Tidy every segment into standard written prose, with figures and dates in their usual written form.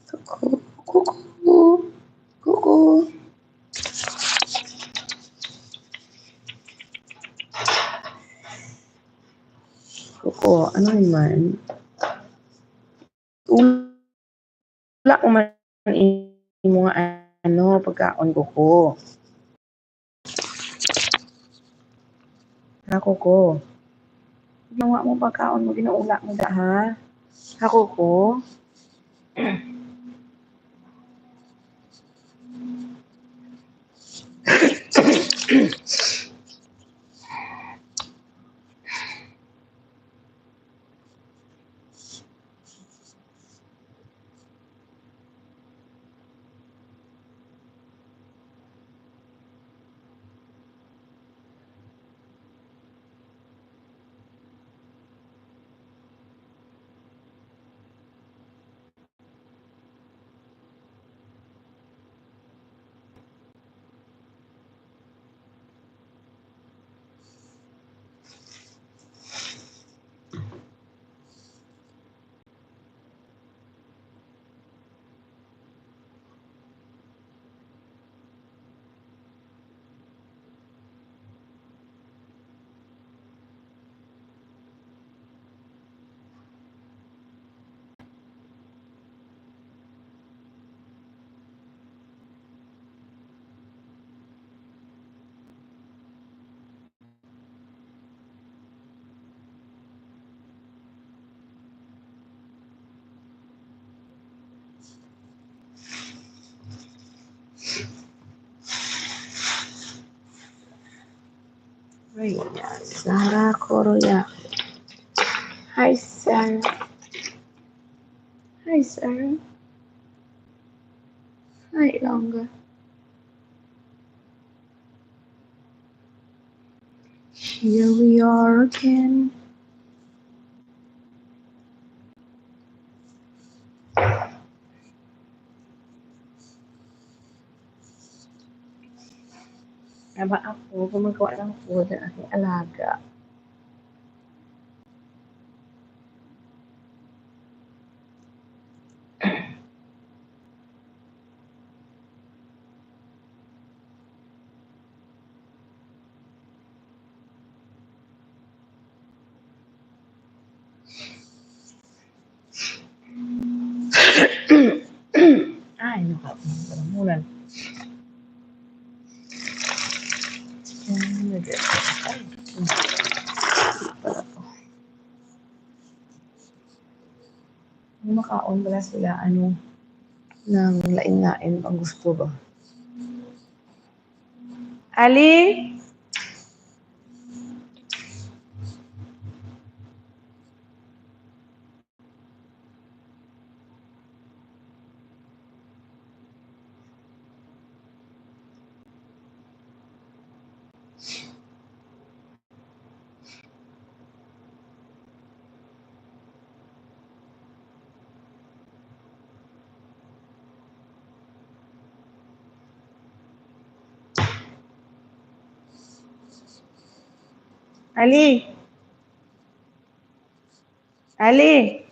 Cuckoo, cuckoo, cuckoo. Cuckoo, ano naman? Wala ko man imo nga ano, pagkaon kuko. Ha, kuko. Ginawa mo pagkaon mo, ginaula mo da, ha? Ha, kuko? Raya, Sarah Koroya. Hi, Sarah. Hi, Sarah. Hi, Ilongga. Here we are again. Aba ako, gumagawa ng food ng aking alaga. Ay, nakapagpamulan. Makaon pala sila, ano, ng lain-lain ang gusto ba? Ali? Ali? Ali?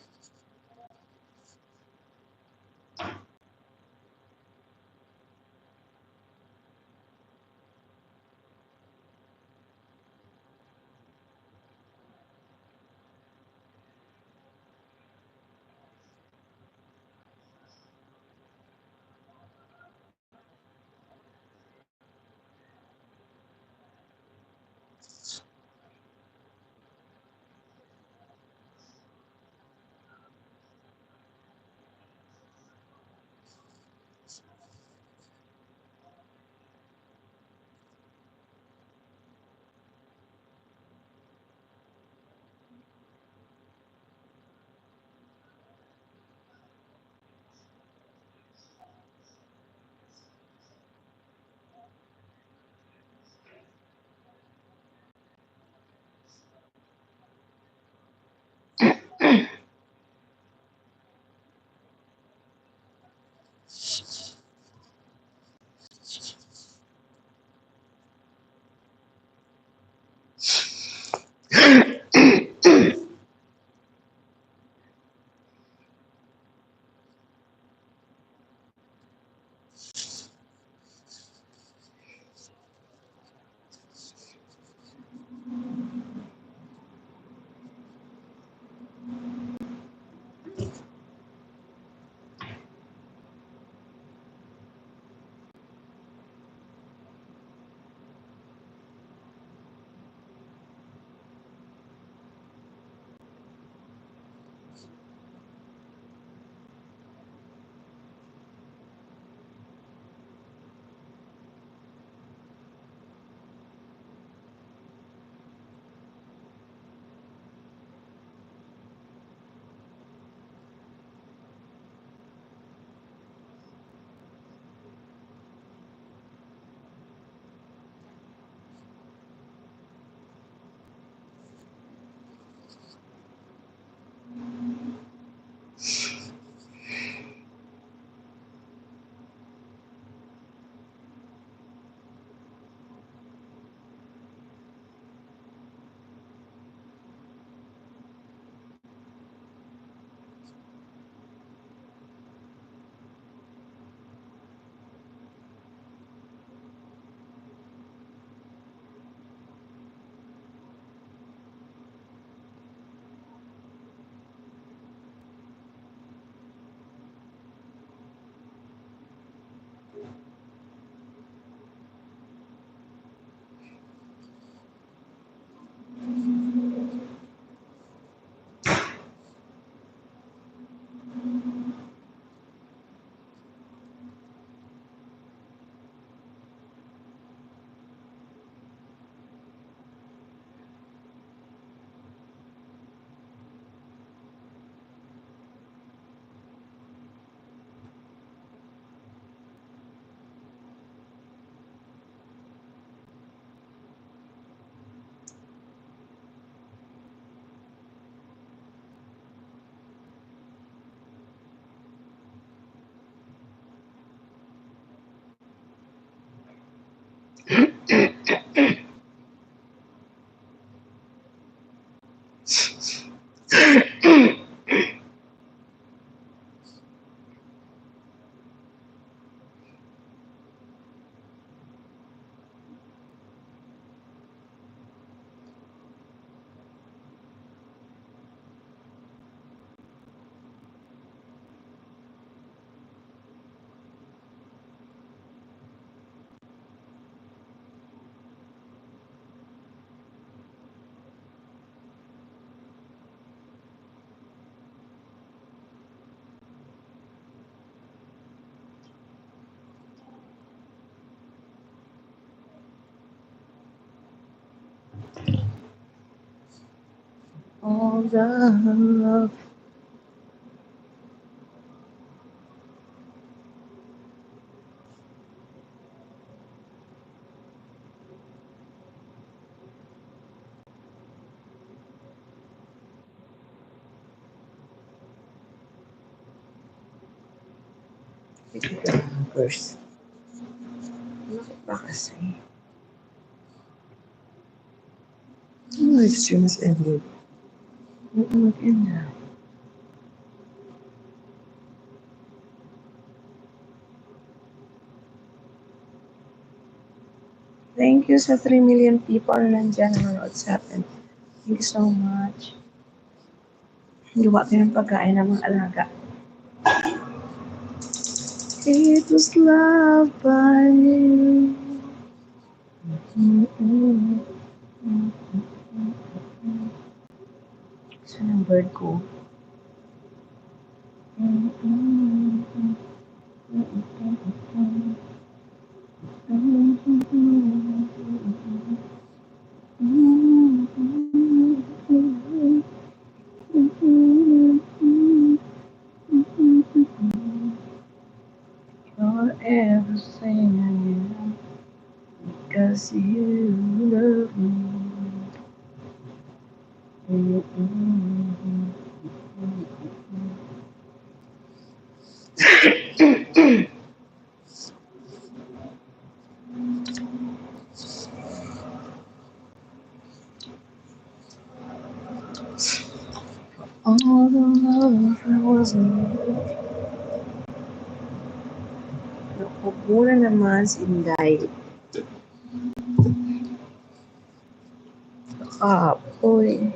all the love. First. Bakit ba kasi? Live stream is ended. Mag-end na. Thank you sa 3 million people na nandyan na nanonood sa atin. Thank you so much. Gawa tayo ng pagkain ng mga alaga. It was love by you. Saan ang bird ko? You're everything I am, because you love me. All the love that wasn't Nakupo na naman si Inday. Nakapoy.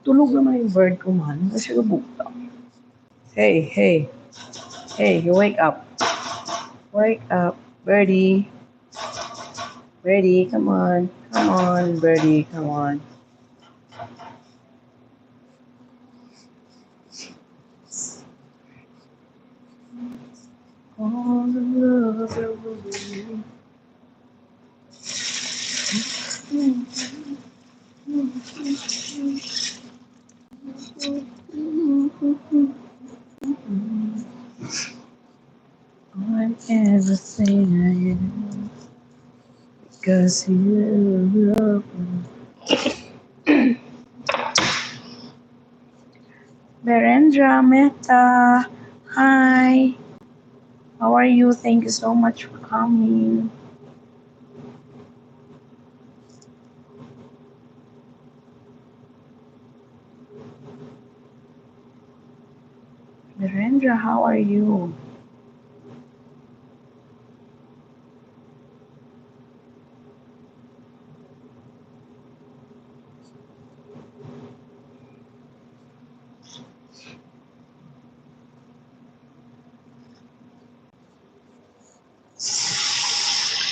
Tulog naman yung bird ko man. Kasi kabukta. Hey, hey. Hey, you wake up. Wake up, birdie. Birdie, come on. Come on, birdie, come on. All the love that was in I'm everything I am, because you love me. Berendra Mehta, hi. How are you? Thank you so much for coming. Berendra, how are you?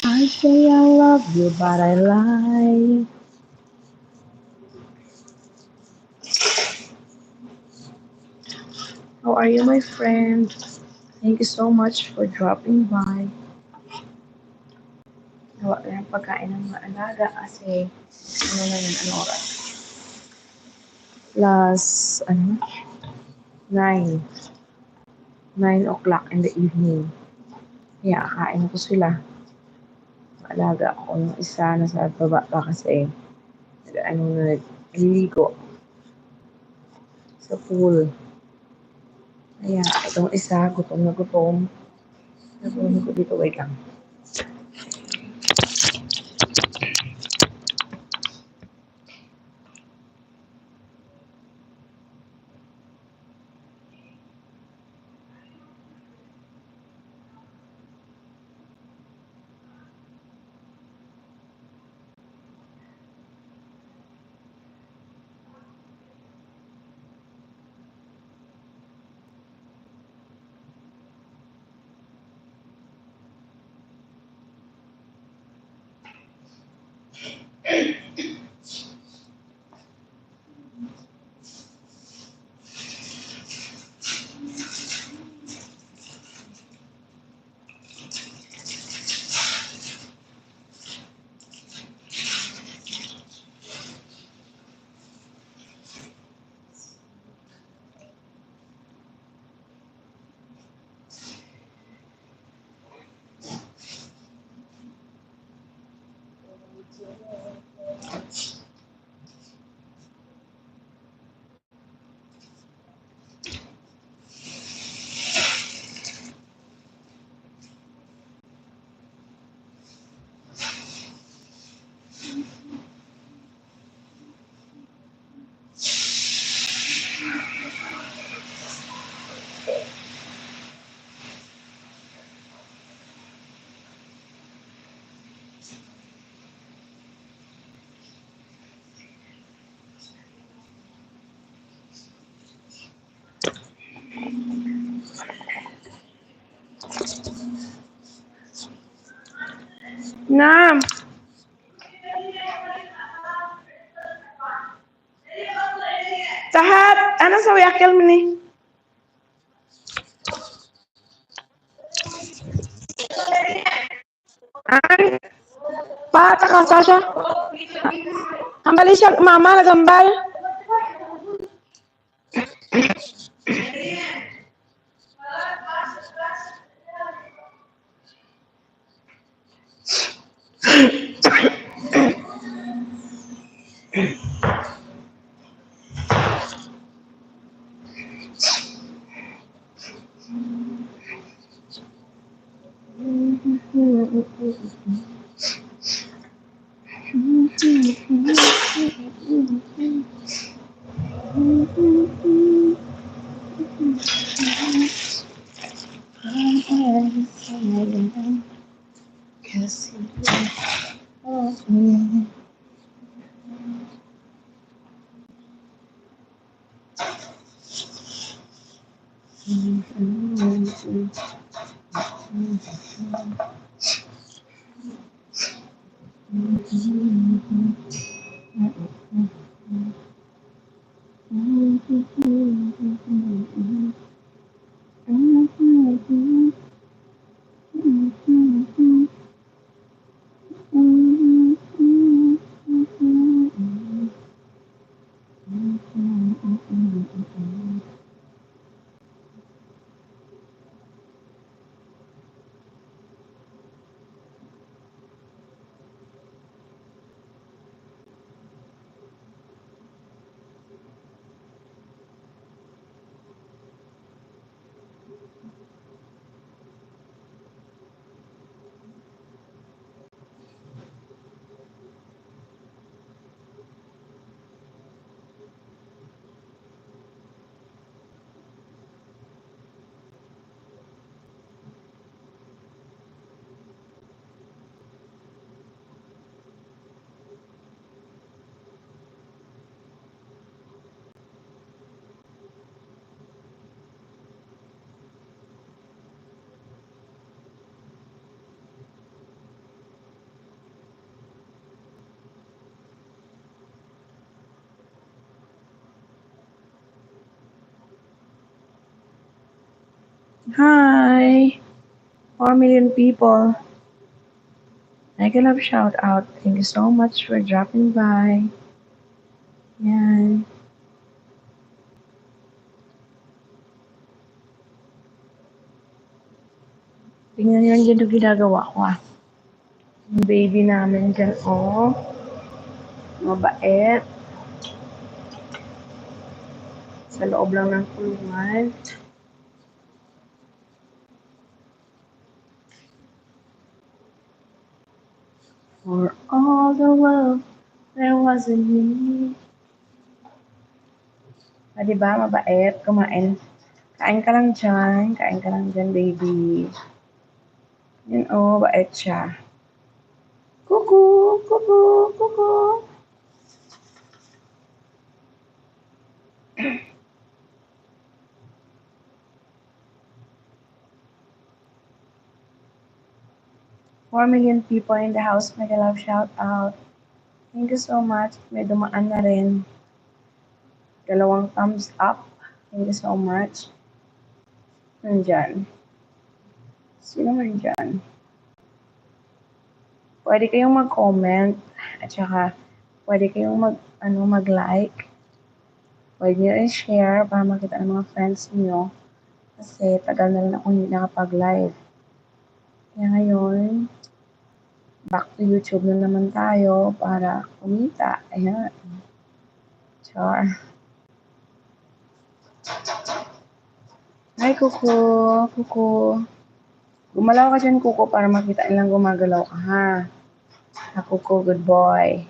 I say I love you, but I lie. How are you, my friend? Thank you so much for dropping by. Gawa ko ng pagkain ng mga alaga kasi ano na yun, ano oras? Plus, 9. 9 o'clock in the evening. Kaya kain ko sila. Alaga ko yung isa na sa baba pa kasi nagliligo sa pool. Kaya itong isa, gutom na gutom. Natulog ko dito, wait lang. Na. Tahat. Ano sa yakil mo ni? Ay. Pata ka, Sasha. Hambali siya, mama, nagambal. Hi. 4 million people. I can have shout out. Thank you so much for dropping by. Yan. Tingnan niyo lang dyan yung ginagawa ko ah. Yung baby namin dyan, oh. Mabait. Sa loob lang ng kulungan. For all the world, there wasn't me. Ah, diba? Mabait. Kumain. Kain ka lang dyan. Kain ka lang dyan, baby. Yan, oh. Bait siya. Kuku! Kuku! Kuku! 4 million people in the house. Mega love shout out. Thank you so much. May dumaan na rin. 2 thumbs up. Thank you so much. Nandyan. Sino man dyan? Pwede kayong mag-comment. At saka, pwede kayong mag-like. Pwede nyo rin share para makita ng mga friends niyo. Kasi tagal na rin ako hindi nakapag-live. Kaya ngayon, back to YouTube na naman tayo para kumita. Ayan. Char. Hi, Kuko. Kuko. Gumalaw ka dyan, Kuko, para makita nilang gumagalaw ka, ha? Ha, Kuko, good boy.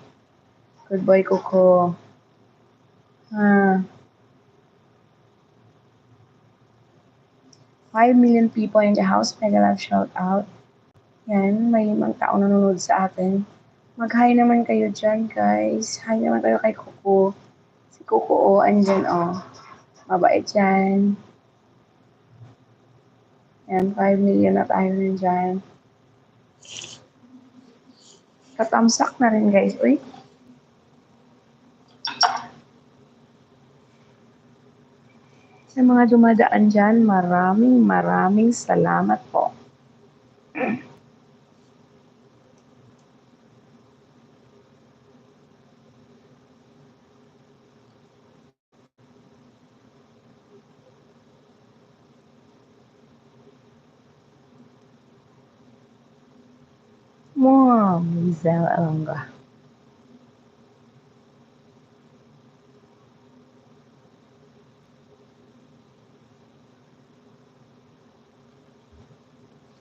Good boy, Kuko. Ha? 5 million people in the house. Mega love shout out. Yan, may 5 tao nanonood sa atin. Mag-hi naman kayo dyan, guys. Hi naman kayo kay Kuko. Si Kuko, andyan, Mabait yan. Yan, 5 million na tayo nandyan. Tatamsak na rin guys. Uy. Sa mga dumadaan dyan, maraming salamat po. Mom, Lizelle Alonga.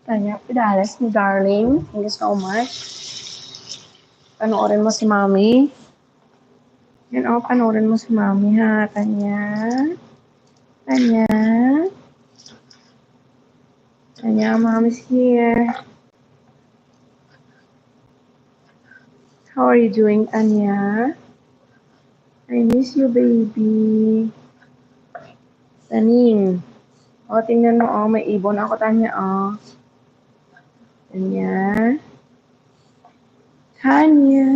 Tanya Pidales mo, darling. Thank you so much. Panoorin mo si Mami. Yan o, panoorin mo si Mami ha, Tanya. Tanya. Tanya, Mommy's here. How are you doing, Tanya? I miss you, baby. Tanin. O, tingnan mo, may ibon ako, Tanya, Tanya. Tanya.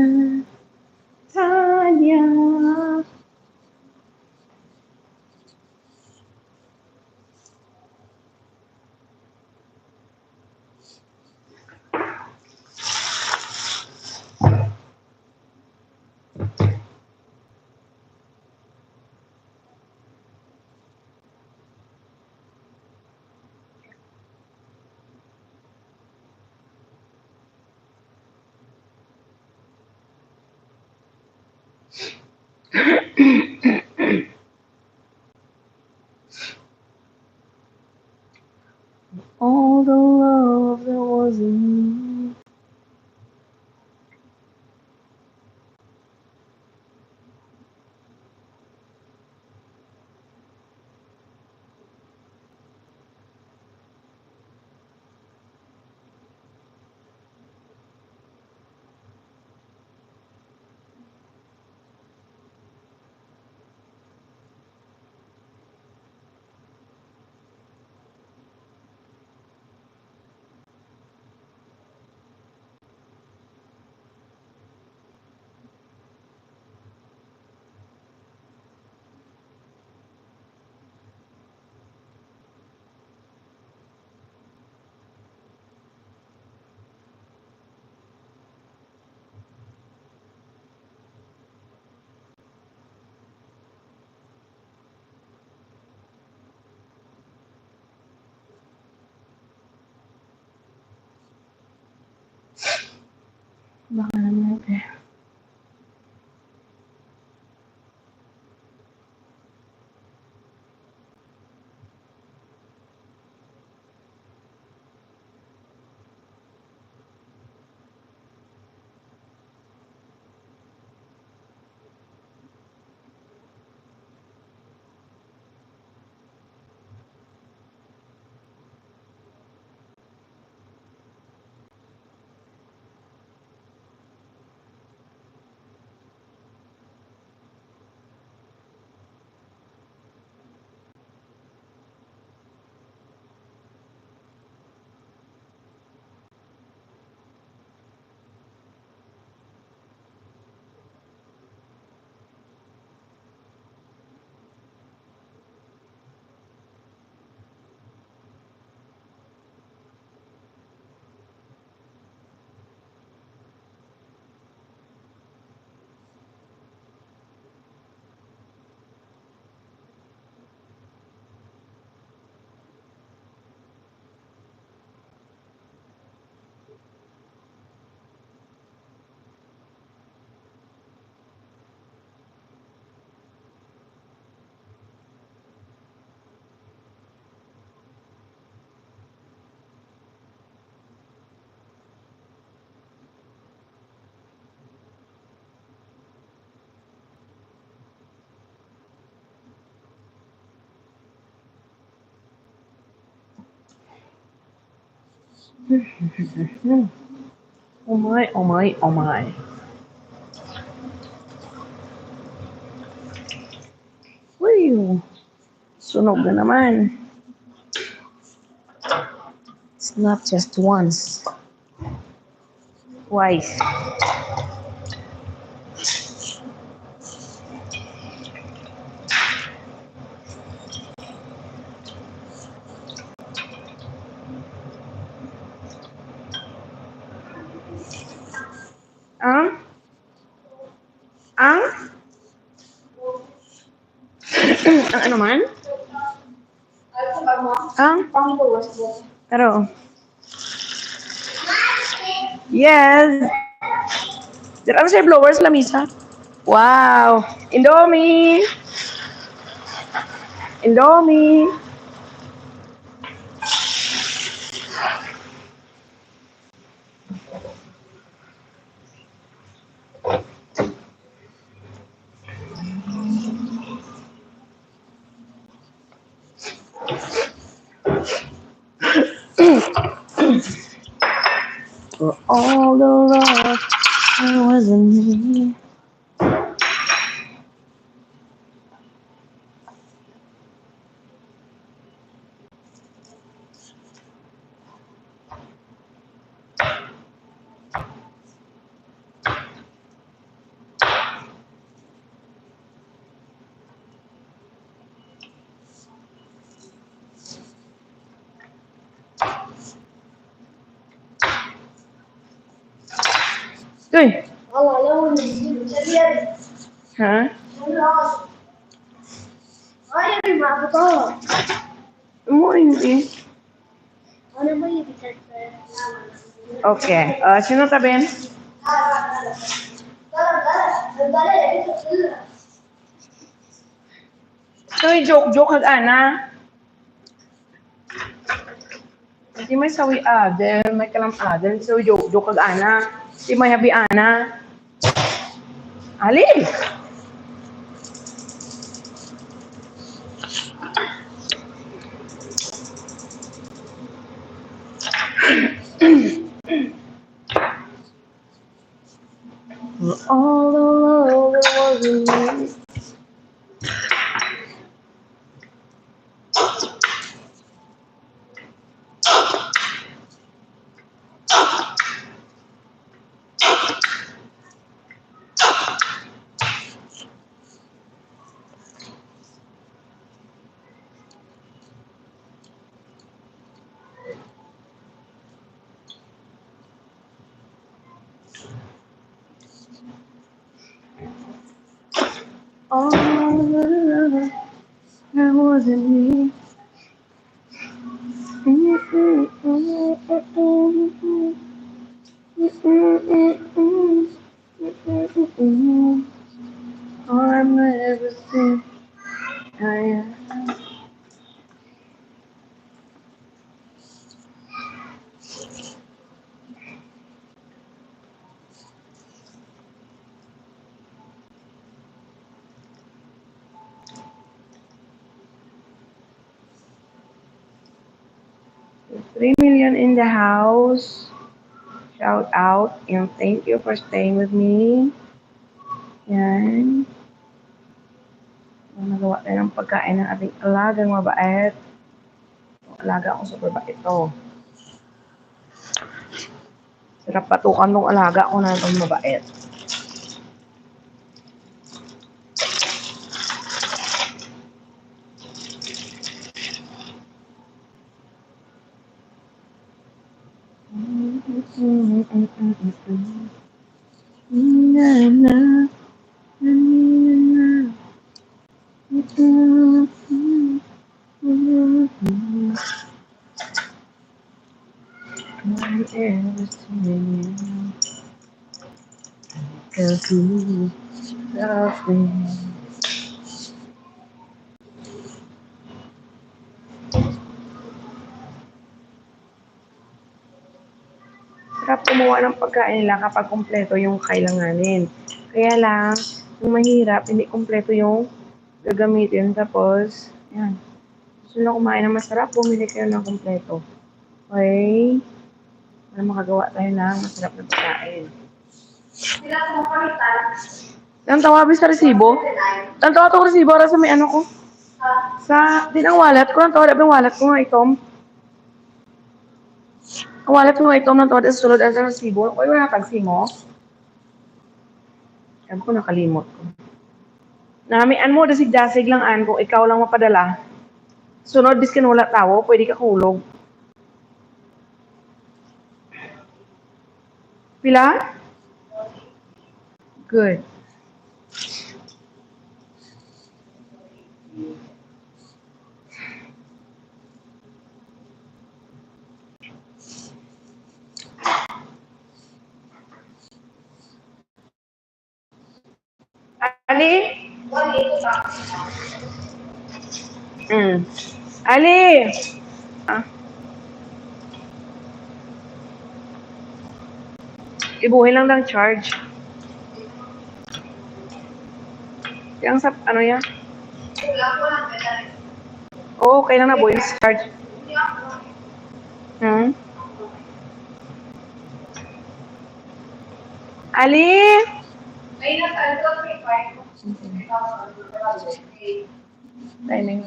Tanya. All the love that was in me. Baka naman eh. Oh my, oh my, oh my. Uy, sunog na naman. It's not just once. Wise. Ang? Ang? Ang ano man? Ang? Pero. Yes. Did I say blowers, Lamisa? Wow. Indomie. Indomie. For all the love that wasn't me. Uy! Ha? Mo hindi. Okay. Sino sabihin? Uy, joke ana. Hindi may sawi adel, may kalam adel. So joke ana. Hindi may habi ana. Ali! All the love that wasn't me. All the love that wasn't me. I'm everything I am. So 3 million in the house. Shout out and thank you for staying with me. Yan. Nagawa tayo ng pagkain ng ating alagang mabait. Ang alaga ko super bait to. Sarap patukan ng alaga ko na itong mabait. Cause you love me. Sarap gumawa ng pagkain nila kapag kumpleto yung kailanganin. Kaya lang, yung mahirap, hindi kumpleto yung gagamitin. Tapos, yan. Gusto nyo kumain ng masarap, bumili kayo ng kumpleto. Okay? Para makagawa tayo ng masarap na pagkain. Ang tawabi sa resibo? Ang tawa ko resibo para sa may ano ko? Sa, din ang wallet ko. Ang tawa yung wallet ko nga, itom. Wala po ito ng todo sulod at sa resibo. Uy, wala tagsi mo. Sabi ko nakalimot ko. Namian mo, dasig-dasig lang an kung ikaw lang mapadala. Sunod, biskin wala tawo, pwede ka kulog. Pila? Good. Ali? Ali! Ah. Ibuhin lang ng charge. Yang sa, ano yan? Oo, okay lang na buhin charge. Ali? Timing.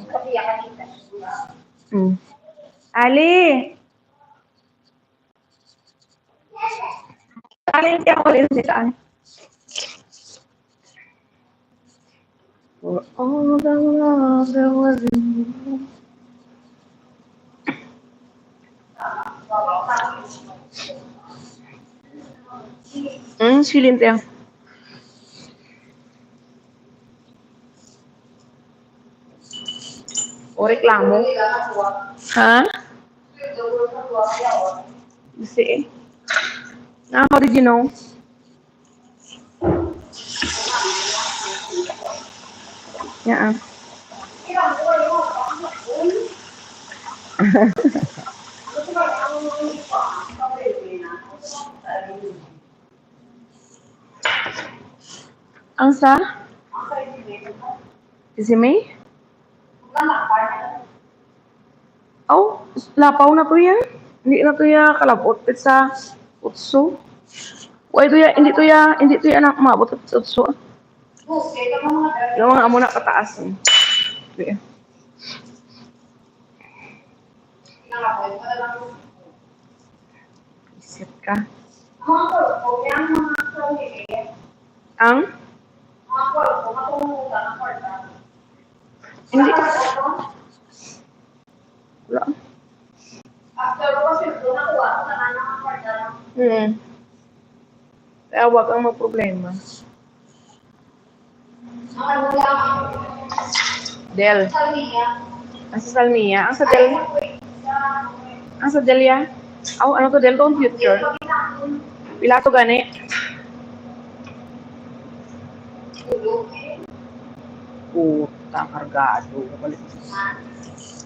Ali? Ali, hindi ako ulit saan. For all the love that was in you. Silent yan. O reklamo? Ha? You see? Now, how did you know? Yeah. Ang sa? Si May? Oh, lapaw na to ya. Hindi na to ya kalabot sa utso. Why to ya, hindi to ya anak maabot sa utso. Yung mga amo na kataas. Okay. Isip ka. Ang? Hindi. Wala. Kaya huwag kang magproblema. Del. Ang sa Salmia. Ang sa Del. Ang sa Delia. Oh, ano to Del? Don't future. Pila to gani. Puta, kargado.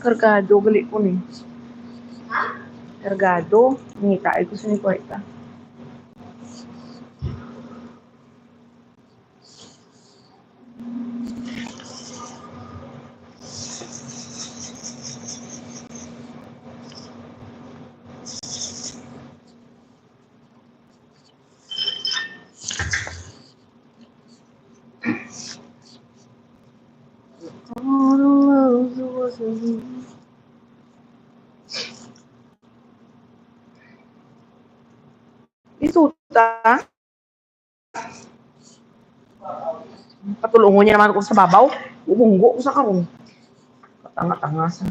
Kargado, gali ko ni. Kargado. Ngita, ay gusto ni Kwarta. Isuta. Patulungon niya naman ako sa babaw. Bumunggo ko sa karon. Katanga-tanga sa.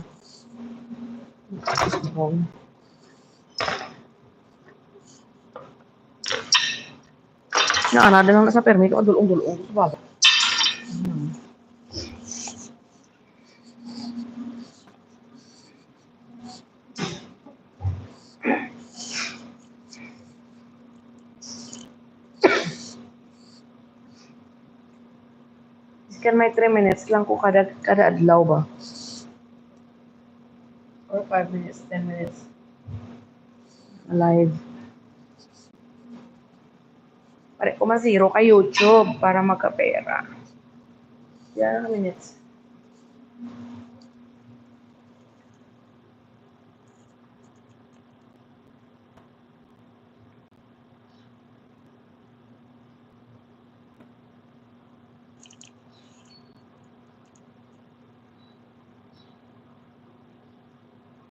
Naanada lang na sa permit ko, dulong-dulong sa babaw. Can may 3 minutes lang ko kada adlaw ba? Or 5 minutes, 10 minutes. Alive. Pare ko ma-zero kay YouTube para magkapera. Yan, minutes.